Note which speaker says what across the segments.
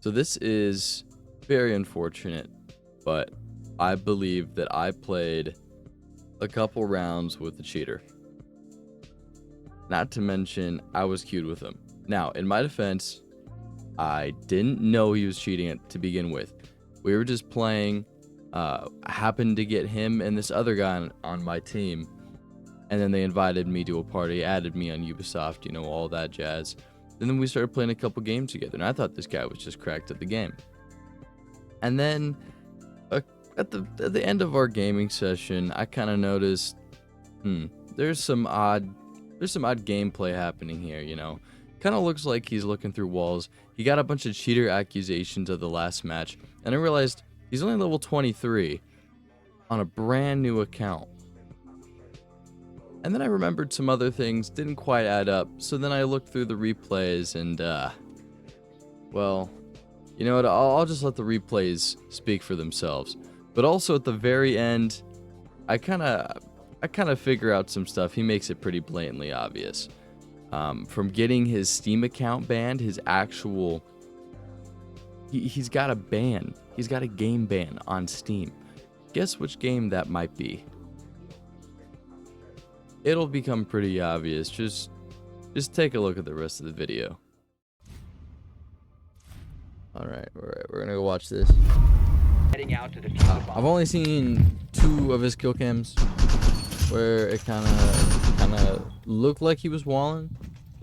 Speaker 1: So this is very unfortunate, but I believe that I played a couple rounds with the cheater. Not to mention, I was queued with him. Now, in my defense, I didn't know he was cheating to begin with. We were just playing, happened to get him and this other guy on my team, and then they invited me to a party, added me on Ubisoft, you know, all that jazz. And then we started playing a couple games together, and I thought this guy was just cracked at the game. And then at the end of our gaming session, I kind of noticed, there's some odd gameplay happening here, you know. Kind of looks like he's looking through walls. He got a bunch of cheater accusations of the last match, and I realized he's only level 23 on a brand new account. And then I remembered some other things didn't quite add up, so then I looked through the replays and, well, you know what, I'll just let the replays speak for themselves. But also at the very end, I kind of figure out some stuff. He makes it pretty blatantly obvious. From getting his Steam account banned, his actual... He's got a ban. He's got a game ban on Steam. Guess which game that might be? It'll become pretty obvious. Just take a look at the rest of the video. Alright, we're gonna go watch this.
Speaker 2: Heading out to defuse the bomb.
Speaker 1: I've only seen 2 of his kill cams where it kinda looked like he was walling,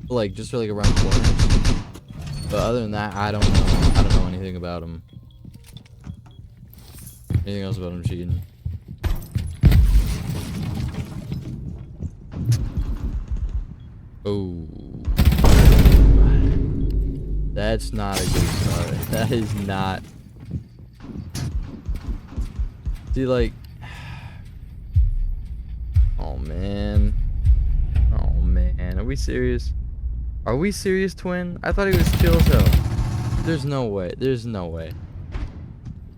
Speaker 1: like just like around corners. But other than that, I don't know anything about him. Anything else about him cheating? Oh, that's not a good start. That is not. See, like, oh man, are we serious? Are we serious, twin? I thought he was chill as hell. There's no way. There's no way.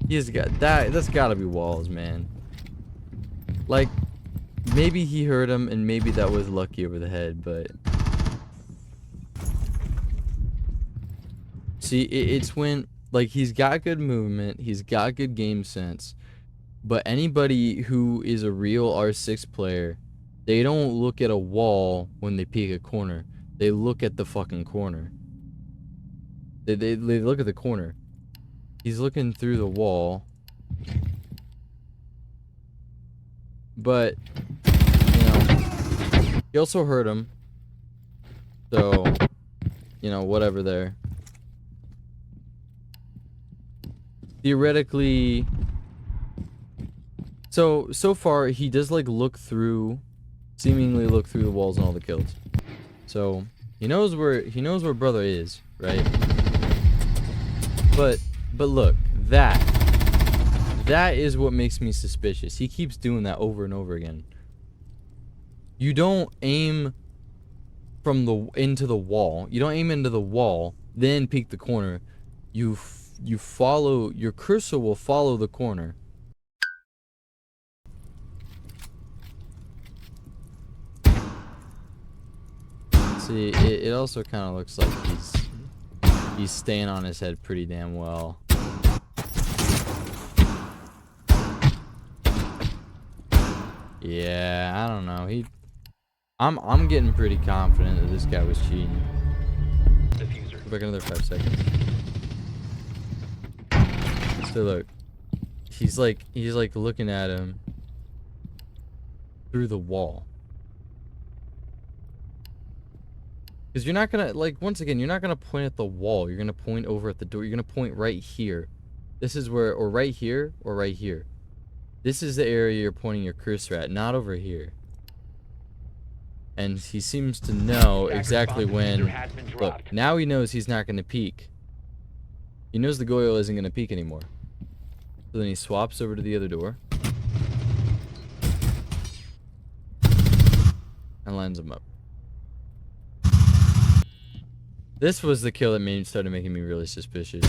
Speaker 1: He's got that. That's gotta be walls, man. Like, maybe he heard him, and maybe that was lucky over the head, but. See, it's when, like, he's got good movement, he's got good game sense, but anybody who is a real R6 player, they don't look at a wall when they peek a corner. They look at the fucking corner. They look at the corner. He's looking through the wall. But, you know, he also hurt him. So, you know, whatever there. Theoretically, so far he does like seemingly look through the walls and all the kills. So he knows where brother is, right? But look, that is what makes me suspicious. He keeps doing that over and over again. You don't aim into the wall. You don't aim into the wall, then peek the corner. You follow, your cursor will follow the corner. See, it also kind of looks like he's staying on his head pretty damn well. Yeah, I don't know. I'm getting pretty confident that this guy was cheating.
Speaker 2: Diffuser.
Speaker 1: Go back another 5 seconds. So look, he's like looking at him through the wall. Because you're not gonna, like, once again, you're not gonna point at the wall. You're gonna point over at the door. You're gonna point right here. This is where, or right here, or right here. This is the area you're pointing your cursor at, not over here. And he seems to know exactly when. Look, now he knows he's not gonna peek. He knows the Goyle isn't gonna peek anymore. So then he swaps over to the other door. And lines him up. This was the kill that started making me really suspicious.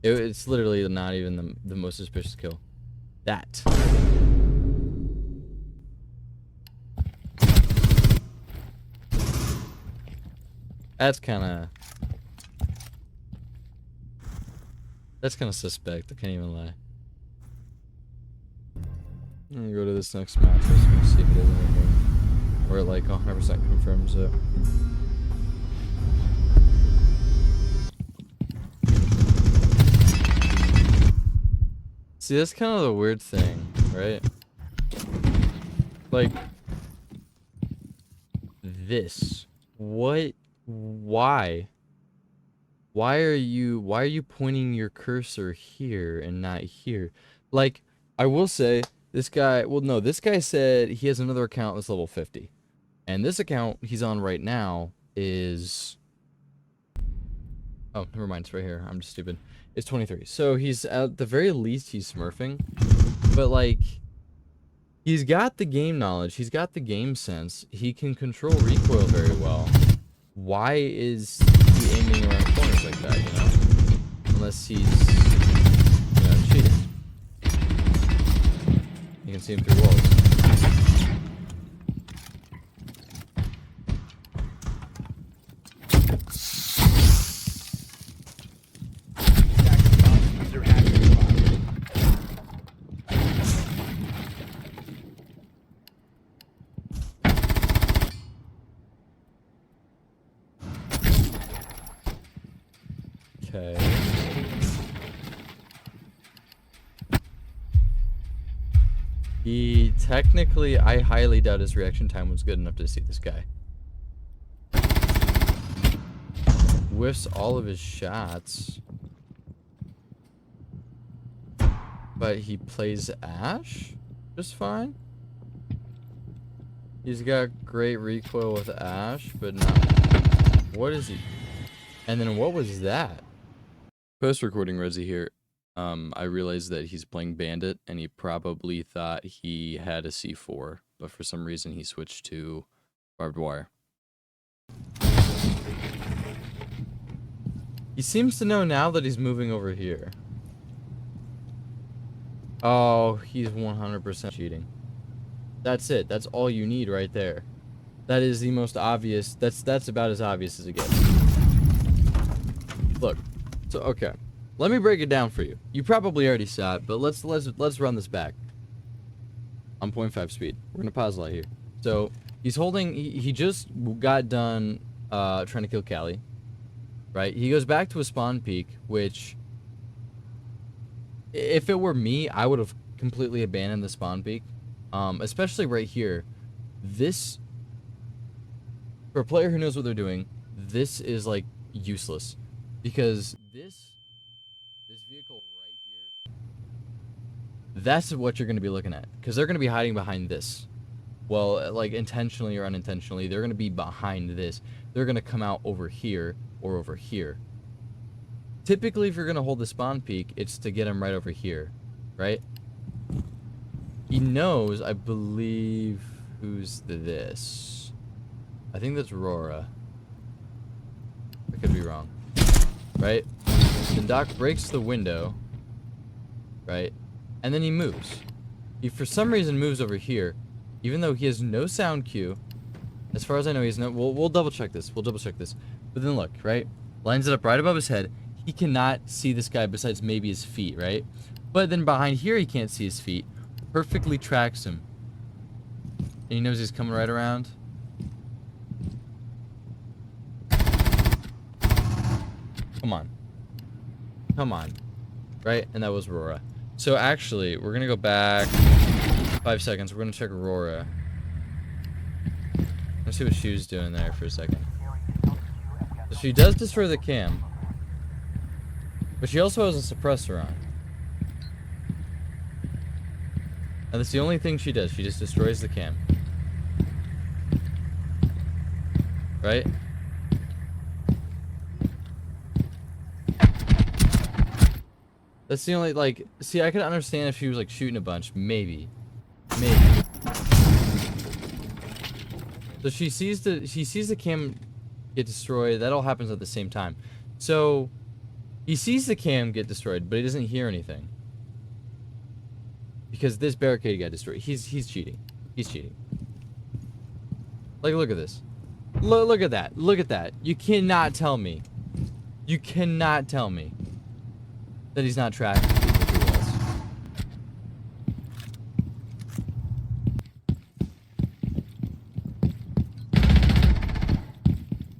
Speaker 1: It's literally not even the most suspicious kill. That. That's kind of... That's kind of suspect. I can't even lie. I'm gonna go to this next match. I'm just gonna see if it is anything. Or like 100% confirms it. See, that's kind of the weird thing, right? Like, this. What? Why? Why are you pointing your cursor here and not here? Like, I will say, this guy, well, no, this guy said he has another account that's level 50. And this account he's on right now is... Oh, never mind, it's right here. I'm just stupid. It's 23. So he's, at the very least, he's smurfing. But, like, he's got the game knowledge. He's got the game sense. He can control recoil very well. Why is he aiming around corners like that, you know? Unless he's, you know, cheating. You can see him through walls.
Speaker 2: Diffuser has been locked.
Speaker 1: Okay. He technically, I highly doubt his reaction time was good enough to see this guy. Whiffs all of his shots. But he plays Ash just fine. He's got great recoil with Ash, but not. What is he? And then what was that? Post-recording Resi here. I realized that he's playing Bandit, and he probably thought he had a C4, but for some reason he switched to barbed wire. He seems to know now that he's moving over here. Oh, he's 100% cheating. That's it. That's all you need right there. That is the most obvious. That's about as obvious as it gets. Look. So okay. Let me break it down for you. You probably already saw it, but let's run this back. On 0.5 speed. We're gonna pause a lot here. So he's holding. He just got done trying to kill Callie. Right. He goes back to a spawn peak, which, if it were me, I would have completely abandoned the spawn peak. Especially right here. This, for a player who knows what they're doing, this is like useless, because this vehicle right here, that's what you're going to be looking at, because they're going to be hiding behind this. Well, like intentionally or unintentionally, they're going to be behind this. They're going to come out over here or over here. Typically, if you're going to hold the spawn peak, it's to get him right over here, right? He knows, I believe, who's this? I think that's Aurora. I could be wrong. Right? Then Doc breaks the window. Right? And then he moves. He, for some reason, moves over here. Even though he has no sound cue. As far as I know, he has no... We'll double check this. We'll double check this. But then look, right? Lines it up right above his head. He cannot see this guy besides maybe his feet, right? But then behind here, he can't see his feet. Perfectly tracks him. And he knows he's coming right around. Come on. Come on. Right? And that was Aurora. So actually, we're going to go back 5 seconds. We're going to check Aurora. Let's see what she was doing there for a second. So she does destroy the cam. But she also has a suppressor on. And that's the only thing she does. She just destroys the cam. Right? That's the only, like... See, I could understand if she was, like, shooting a bunch. Maybe. Maybe. So she sees the cam get destroyed. That all happens at the same time. So... he sees the cam get destroyed, but he doesn't hear anything. Because this barricade got destroyed. He's cheating. He's cheating. Like, look at this. Look at that. Look at that. You cannot tell me. You cannot tell me that he's not tracking people through walls.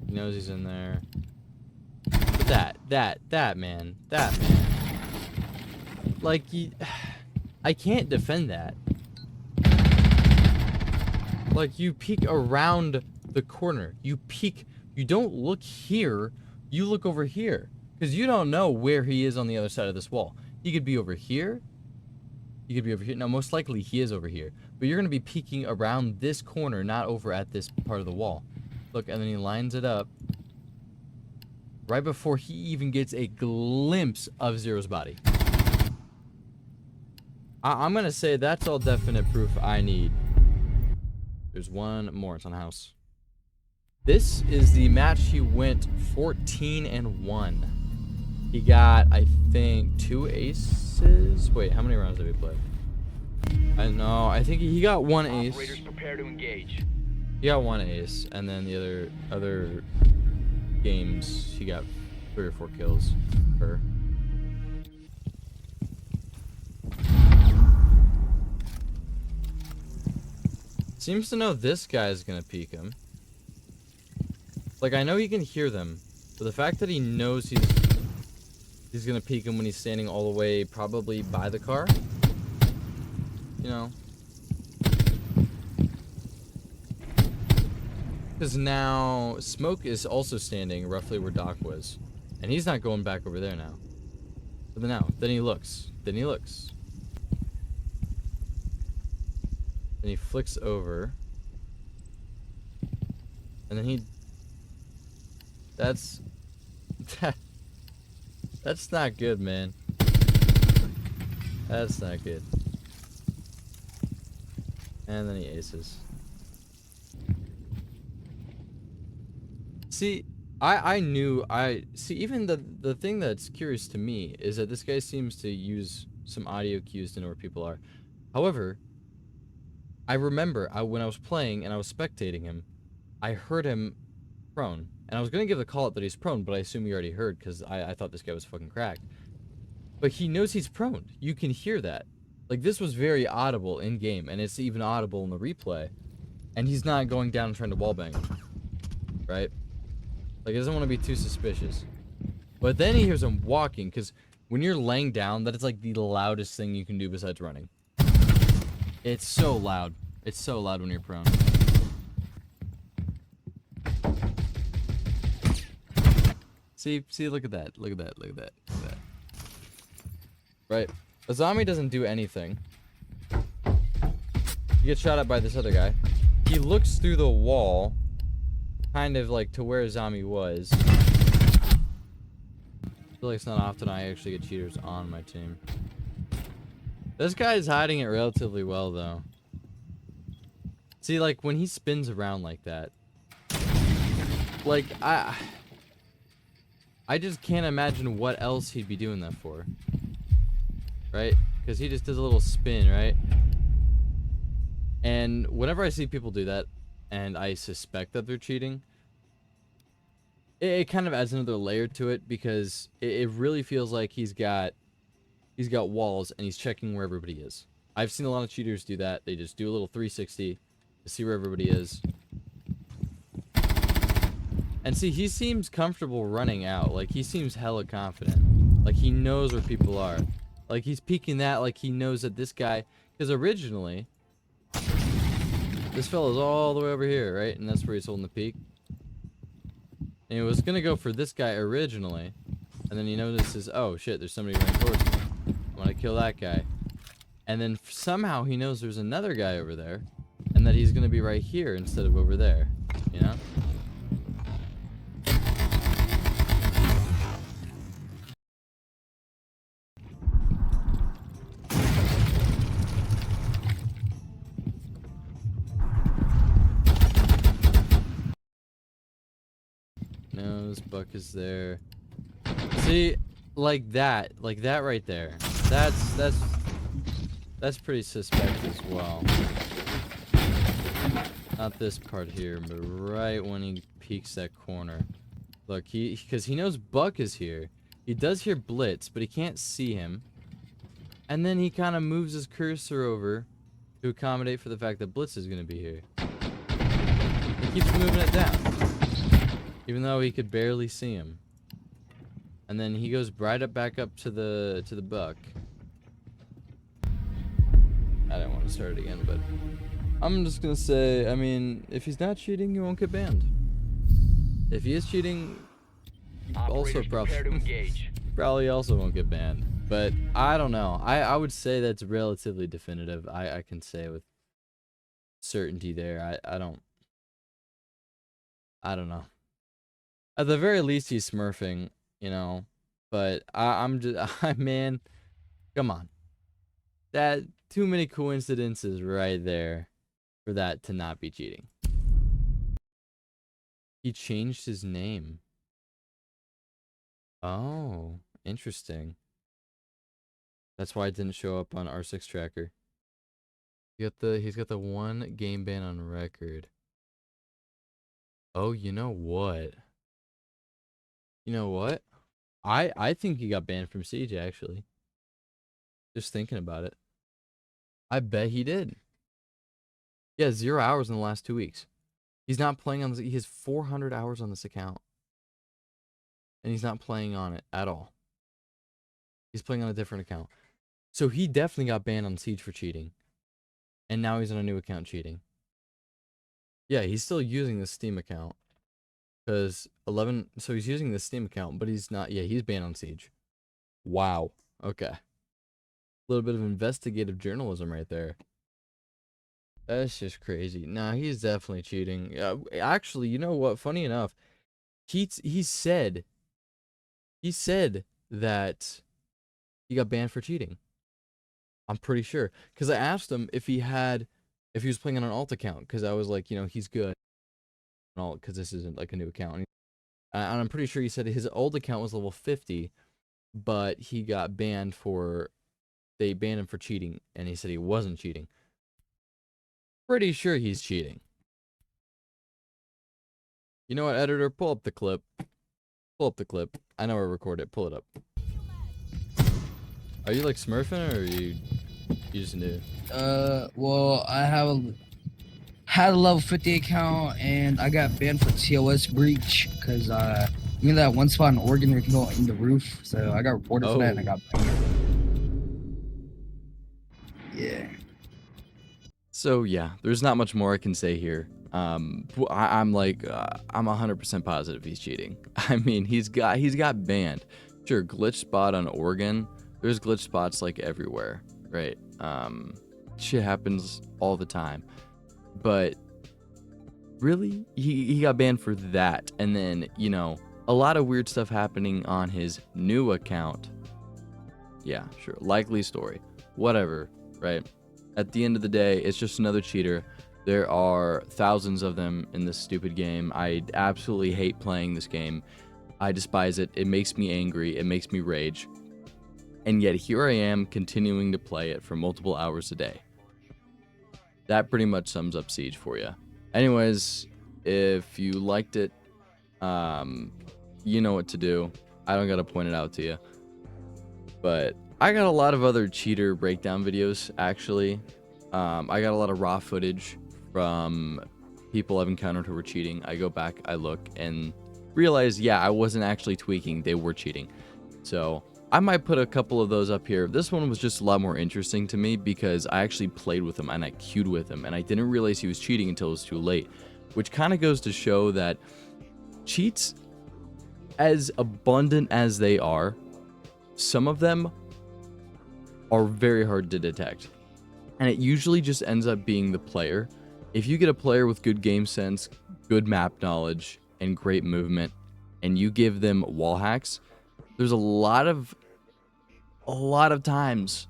Speaker 1: He knows he's in there. But that man. Like, I can't defend that. Like, you peek around the corner. You peek. You don't look here. You look over here. Because you don't know where he is on the other side of this wall. He could be over here. He could be over here. Now, most likely he is over here. But you're going to be peeking around this corner, not over at this part of the wall. Look, and then he lines it up. Right before he even gets a glimpse of Zero's body. I'm going to say that's all definite proof I need. There's one more. It's on house. This is the match he went 14-1. He got, I think, 2 aces. Wait, how many rounds did we play? I know. I think he got 1 ace.
Speaker 2: Operators prepare to engage.
Speaker 1: He got 1 ace, and then the other games he got 3 or 4 kills per. Seems to know this guy's gonna peek him. Like, I know he can hear them, but the fact that he knows he's gonna peek him when he's standing all the way probably by the car, you know. Because now Smoke is also standing roughly where Doc was, and he's not going back over there now. But then he looks. Then he flicks over, and then that's not good, man. That's not good. And then he aces. See, even the thing that's curious to me is that this guy seems to use some audio cues to know where people are. However, I remember when I was playing and I was spectating him, I heard him prone. And I was going to give the call out that he's prone, but I assume you already heard because I thought this guy was fucking cracked. But he knows he's prone. You can hear that. Like, this was very audible in-game, and it's even audible in the replay. And he's not going down and trying to wallbang him. Right? Like, he doesn't want to be too suspicious. But then he hears him walking, because when you're laying down, that is like the loudest thing you can do besides running. It's so loud. It's so loud when you're prone. See, look at that. Look at that. Right? Azami doesn't do anything. He gets shot at by this other guy. He looks through the wall, kind of like to where Azami was. I feel like it's not often I actually get cheaters on my team. This guy's hiding it relatively well, though. See, like, when he spins around like that, like, I just can't imagine what else he'd be doing that for. Right? Because he just does a little spin, right? And whenever I see people do that, and I suspect that they're cheating, it kind of adds another layer to it, because it really feels like he's got walls and he's checking where everybody is. I've seen a lot of cheaters do that. They just do a little 360 to see where everybody is. And see, he seems comfortable running out. Like, he seems hella confident. Like, he knows where people are. Like, he's peeking that like he knows that this guy... Because originally, this fella's all the way over here, right? And that's where he's holding the peak. And he was going to go for this guy originally. And then he notices, oh shit, there's somebody running towards me. I'm going to kill that guy. And then somehow he knows there's another guy over there. And that he's going to be right here instead of over there. You know? Knows Buck is there. See, like that right there. That's pretty suspect as well. Not this part here, but right when he peeks that corner. Look, because he knows Buck is here. He does hear Blitz, but he can't see him. And then he kind of moves his cursor over to accommodate for the fact that Blitz is going to be here. He keeps moving it down, even though he could barely see him. And then he goes right up back up to the buck. I didn't want to start it again, but I'm just gonna say, I mean, if he's not cheating, he won't get banned. If he is cheating, also probably also won't get banned. But I don't know. I would say that's relatively definitive. I can say with certainty there. I don't know. At the very least, he's smurfing, you know. But I'm just, man, come on. That too many coincidences right there for that to not be cheating. He changed his name. Oh, interesting. That's why it didn't show up on R6 tracker. He's got the one game ban on record. Oh, you know what? You know what? I think he got banned from Siege, actually. Just thinking about it. I bet he did. Yeah, 0 hours in the last 2 weeks. He's not playing on this. He has 400 hours on this account. And he's not playing on it at all. He's playing on a different account. So he definitely got banned on Siege for cheating. And now he's on a new account cheating. Yeah, he's still using the Steam account. Because 11... So he's using the Steam account, but he's not... Yeah, he's banned on Siege. Wow. Okay. A little bit of investigative journalism right there. That's just crazy. Nah, he's definitely cheating. Actually, you know what? Funny enough, he said that he got banned for cheating. I'm pretty sure. Because I asked him if he was playing on an alt account. Because I was like, you know, he's good. Because this isn't like a new account. And I'm pretty sure he said his old account was level 50. But he got banned for... They banned him for cheating. And he said he wasn't cheating. Pretty sure he's cheating. You know what, editor? Pull up the clip. Pull up the clip. I know I record it. Pull it up. Are you like smurfing or are you just new?
Speaker 3: Well, I had a level 50 account and I got banned for TOS breach because you know that one spot in Oregon where you can go in the roof. So I got reported for that and I got banned. Yeah.
Speaker 1: So yeah, there's not much more I can say here. I'm 100% positive he's cheating. I mean, he's got banned. Sure, glitch spot on Oregon. There's glitch spots like everywhere, right? Shit happens all the time. But really, he got banned for that, and then you know a lot of weird stuff happening on his new account. Yeah, sure, likely story, whatever, right? At the end of the day, it's just another cheater. There are thousands of them in this stupid game. I absolutely hate playing this game. I despise it. It makes me angry. It makes me rage. And yet here I am continuing to play it for multiple hours a day. That pretty much sums up Siege for you. Anyways, if you liked it, you know what to do. I don't gotta point it out to you. But I got a lot of other cheater breakdown videos, actually. I got a lot of raw footage from people I've encountered who were cheating. I go back, I look, and realize, yeah, I wasn't actually tweaking. They were cheating. So I might put a couple of those up here. This one was just a lot more interesting to me because I actually played with him and I queued with him. And I didn't realize he was cheating until it was too late. Which kind of goes to show that cheats, as abundant as they are, some of them are very hard to detect. And it usually just ends up being the player. If you get a player with good game sense, good map knowledge, and great movement, and you give them wall hacks, there's a lot of times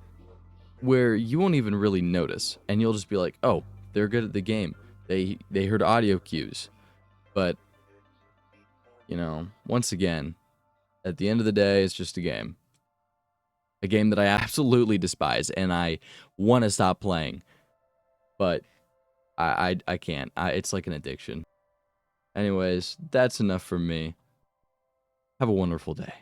Speaker 1: where you won't even really notice, and you'll just be like, oh, they're good at the game. They heard audio cues. But, you know, once again, at the end of the day, it's just a game. A game that I absolutely despise, and I want to stop playing. But I can't. It's like an addiction. Anyways, that's enough for me. Have a wonderful day.